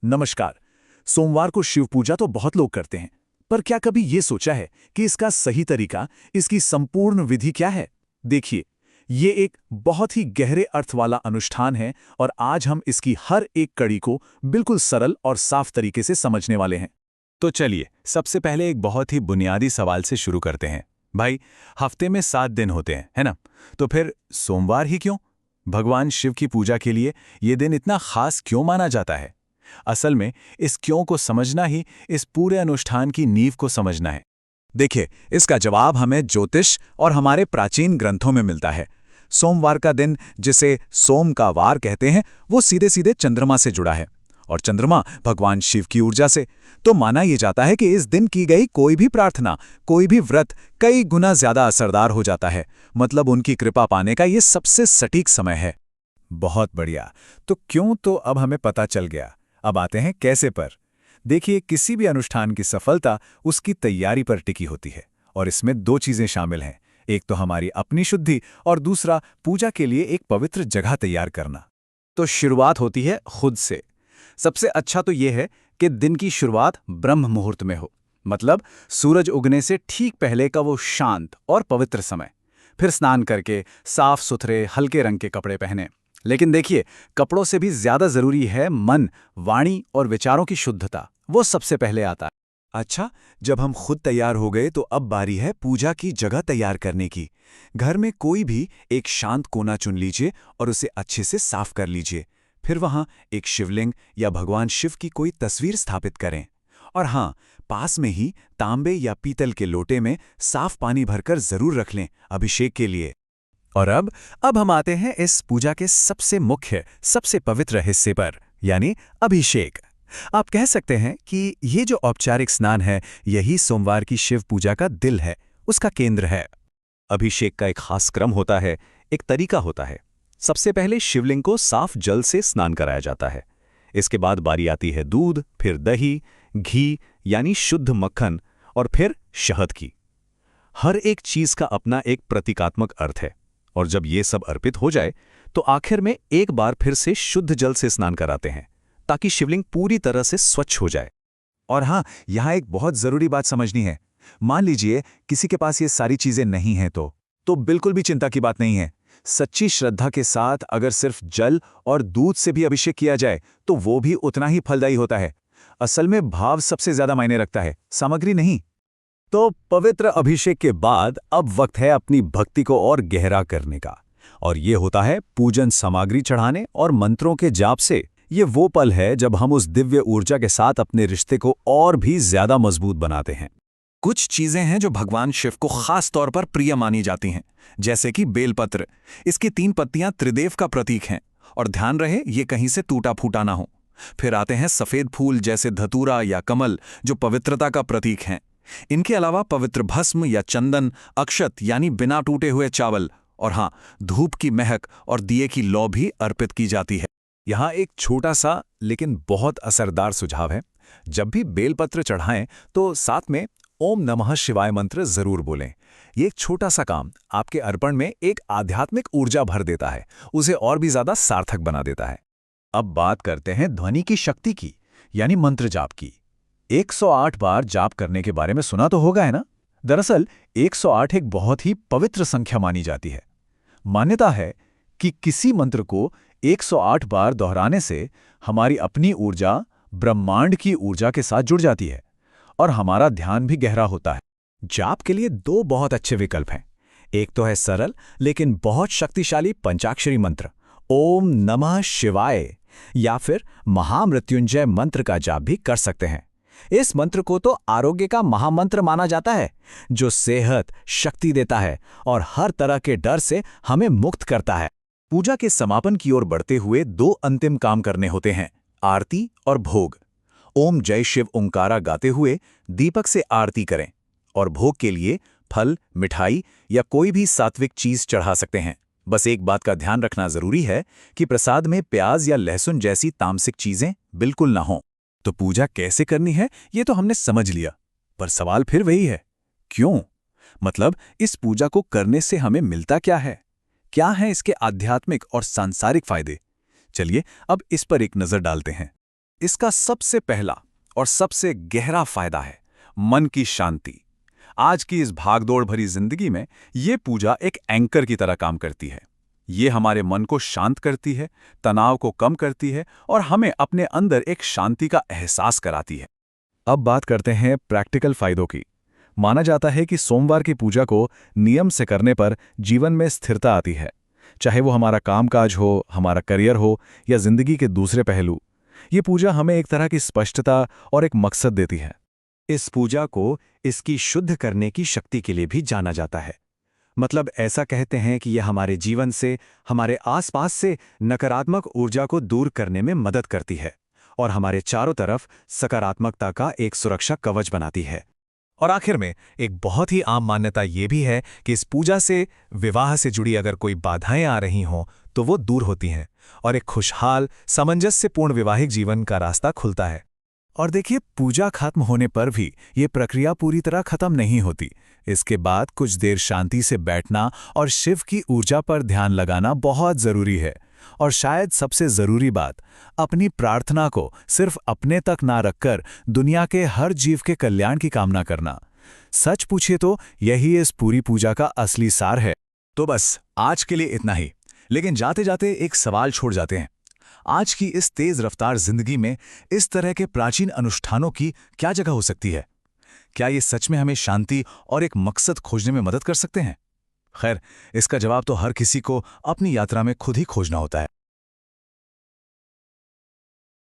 नमस्कार। सोमवार को शिव पूजा तो बहुत लोग करते हैं, पर क्या कभी ये सोचा है कि इसका सही तरीका, इसकी संपूर्ण विधि क्या है? देखिए, ये एक बहुत ही गहरे अर्थ वाला अनुष्ठान है और आज हम इसकी हर एक कड़ी को बिल्कुल सरल और साफ तरीके से समझने वाले हैं। तो चलिए, सबसे पहले एक बहुत ही बुनियादी सवाल से शुरू करते हैं। भाई, हफ्ते में 7 दिन होते हैं, है ना? तो फिर सोमवार ही क्यों? भगवान शिव की पूजा के लिए ये दिन इतना खास क्यों माना जाता है? असल में इस क्यों को समझना ही इस पूरे अनुष्ठान की नींव को समझना है। देखिए, इसका जवाब हमें ज्योतिष और हमारे प्राचीन ग्रंथों में मिलता है। सोमवार का दिन, जिसे सोम का वार कहते हैं, वो सीधे सीधे चंद्रमा से जुड़ा है और चंद्रमा भगवान शिव की ऊर्जा से। तो माना यह जाता है कि इस दिन की गई कोई भी प्रार्थना, कोई भी व्रत कई गुना ज्यादा असरदार हो जाता है। मतलब उनकी कृपा पाने का ये सबसे सटीक समय है। बहुत बढ़िया। तो क्यों तो अब हमें पता चल गया। अब आते हैं कैसे पर। देखिए, किसी भी अनुष्ठान की सफलता उसकी तैयारी पर टिकी होती है और इसमें 2 चीजें शामिल हैं। एक तो हमारी अपनी शुद्धि और दूसरा पूजा के लिए एक पवित्र जगह तैयार करना। तो शुरुआत होती है खुद से। सबसे अच्छा तो यह है कि दिन की शुरुआत ब्रह्म मुहूर्त में हो, मतलब सूरज उगने से ठीक पहले का वो शांत और पवित्र समय। फिर स्नान करके साफ सुथरे हल्के रंग के कपड़े पहने। लेकिन देखिए, कपड़ों से भी ज्यादा जरूरी है मन, वाणी और विचारों की शुद्धता। वो सबसे पहले आता है। अच्छा, जब हम खुद तैयार हो गए तो अब बारी है पूजा की जगह तैयार करने की। घर में कोई भी एक शांत कोना चुन लीजिए और उसे अच्छे से साफ कर लीजिए। फिर वहां एक शिवलिंग या भगवान शिव की कोई तस्वीर स्थापित करें। और हाँ, पास में ही तांबे या पीतल के लोटे में साफ पानी भरकर जरूर रख लें, अभिषेक के लिए। और अब हम आते हैं इस पूजा के सबसे मुख्य, सबसे पवित्र हिस्से पर, यानी अभिषेक। आप कह सकते हैं कि ये जो औपचारिक स्नान है, यही सोमवार की शिव पूजा का दिल है, उसका केंद्र है। अभिषेक का एक खास क्रम होता है, एक तरीका होता है। सबसे पहले शिवलिंग को साफ जल से स्नान कराया जाता है। इसके बाद बारी आती है दूध, फिर दही, घी यानी शुद्ध मक्खन और फिर शहद की। हर एक चीज का अपना एक प्रतीकात्मक अर्थ है। और जब ये सब अर्पित हो जाए तो आखिर में एक बार फिर से शुद्ध जल से स्नान कराते हैं, ताकि शिवलिंग पूरी तरह से स्वच्छ हो जाए। और हाँ, यहाँ एक बहुत जरूरी बात समझनी है। मान लीजिए किसी के पास ये सारी चीजें नहीं हैं तो बिल्कुल भी चिंता की बात नहीं है। सच्ची श्रद्धा के साथ अगर सिर्फ जल और दूध से भी अभिषेक किया जाए तो वो भी उतना ही फलदायी होता है। असल में भाव सबसे ज्यादा मायने रखता है, सामग्री नहीं। तो पवित्र अभिषेक के बाद अब वक्त है अपनी भक्ति को और गहरा करने का। और ये होता है पूजन सामग्री चढ़ाने और मंत्रों के जाप से। ये वो पल है जब हम उस दिव्य ऊर्जा के साथ अपने रिश्ते को और भी ज्यादा मजबूत बनाते हैं। कुछ चीजें हैं जो भगवान शिव को खास तौर पर प्रिय मानी जाती हैं, जैसे कि बेलपत्र। इसकी 3 पत्तियां त्रिदेव का प्रतीक हैं और ध्यान रहे ये कहीं से टूटा फूटा ना हो। फिर आते हैं सफेद फूल जैसे धतूरा या कमल, जो पवित्रता का प्रतीक हैं। इनके अलावा पवित्र भस्म या चंदन, अक्षत यानी बिना टूटे हुए चावल, और हाँ, धूप की महक और दिए की लौ भी अर्पित की जाती है। यहाँ एक छोटा सा लेकिन बहुत असरदार सुझाव है। जब भी बेलपत्र चढ़ाएं तो साथ में ओम नमः शिवाय मंत्र जरूर बोलें। ये एक छोटा सा काम आपके अर्पण में एक आध्यात्मिक ऊर्जा भर देता है, उसे और भी ज्यादा सार्थक बना देता है। अब बात करते हैं ध्वनि की शक्ति की, यानी मंत्र जाप की। 108 बार जाप करने के बारे में सुना तो होगा, है ना? दरअसल 108 एक बहुत ही पवित्र संख्या मानी जाती है। मान्यता है कि किसी मंत्र को 108 बार दोहराने से हमारी अपनी ऊर्जा ब्रह्मांड की ऊर्जा के साथ जुड़ जाती है और हमारा ध्यान भी गहरा होता है। जाप के लिए 2 बहुत अच्छे विकल्प हैं। एक तो है सरल लेकिन बहुत शक्तिशाली पंचाक्षरी मंत्र ओम नमः शिवाय, या फिर महामृत्युंजय मंत्र का जाप भी कर सकते हैं। इस मंत्र को तो आरोग्य का महामंत्र माना जाता है, जो सेहत, शक्ति देता है और हर तरह के डर से हमें मुक्त करता है। पूजा के समापन की ओर बढ़ते हुए 2 अंतिम काम करने होते हैं, आरती और भोग। ओम जय शिव ओंकारा गाते हुए दीपक से आरती करें और भोग के लिए फल, मिठाई या कोई भी सात्विक चीज चढ़ा सकते हैं। बस एक बात का ध्यान रखना जरूरी है कि प्रसाद में प्याज या लहसुन जैसी तामसिक चीजें बिल्कुल ना हों। तो पूजा कैसे करनी है ये तो हमने समझ लिया, पर सवाल फिर वही है, क्यों? मतलब इस पूजा को करने से हमें मिलता क्या है? क्या हैं इसके आध्यात्मिक और सांसारिक फायदे? चलिए अब इस पर एक नजर डालते हैं। इसका सबसे पहला और सबसे गहरा फायदा है मन की शांति। आज की इस भागदौड़ भरी जिंदगी में ये पूजा एक एंकर की तरह काम करती है। ये हमारे मन को शांत करती है, तनाव को कम करती है और हमें अपने अंदर एक शांति का एहसास कराती है। अब बात करते हैं प्रैक्टिकल फायदों की। माना जाता है कि सोमवार की पूजा को नियम से करने पर जीवन में स्थिरता आती है, चाहे वो हमारा कामकाज हो, हमारा करियर हो या जिंदगी के दूसरे पहलू। ये पूजा हमें एक तरह की स्पष्टता और एक मकसद देती है। इस पूजा को इसकी शुद्ध करने की शक्ति के लिए भी जाना जाता है। मतलब ऐसा कहते हैं कि यह हमारे जीवन से, हमारे आसपास से नकारात्मक ऊर्जा को दूर करने में मदद करती है और हमारे चारों तरफ सकारात्मकता का एक सुरक्षा कवच बनाती है। और आखिर में एक बहुत ही आम मान्यता ये भी है कि इस पूजा से विवाह से जुड़ी अगर कोई बाधाएं आ रही हों तो वो दूर होती हैं और एक खुशहाल, सामंजस्यपूर्ण वैवाहिक जीवन का रास्ता खुलता है। और देखिए, पूजा खत्म होने पर भी ये प्रक्रिया पूरी तरह खत्म नहीं होती। इसके बाद कुछ देर शांति से बैठना और शिव की ऊर्जा पर ध्यान लगाना बहुत जरूरी है। और शायद सबसे जरूरी बात, अपनी प्रार्थना को सिर्फ अपने तक ना रखकर दुनिया के हर जीव के कल्याण की कामना करना। सच पूछिए तो यही इस पूरी पूजा का असली सार है। तो बस आज के लिए इतना ही, लेकिन जाते जाते एक सवाल छोड़ जाते हैं। आज की इस तेज रफ्तार जिंदगी में इस तरह के प्राचीन अनुष्ठानों की क्या जगह हो सकती है? क्या ये सच में हमें शांति और एक मकसद खोजने में मदद कर सकते हैं? खैर, इसका जवाब तो हर किसी को अपनी यात्रा में खुद ही खोजना होता है।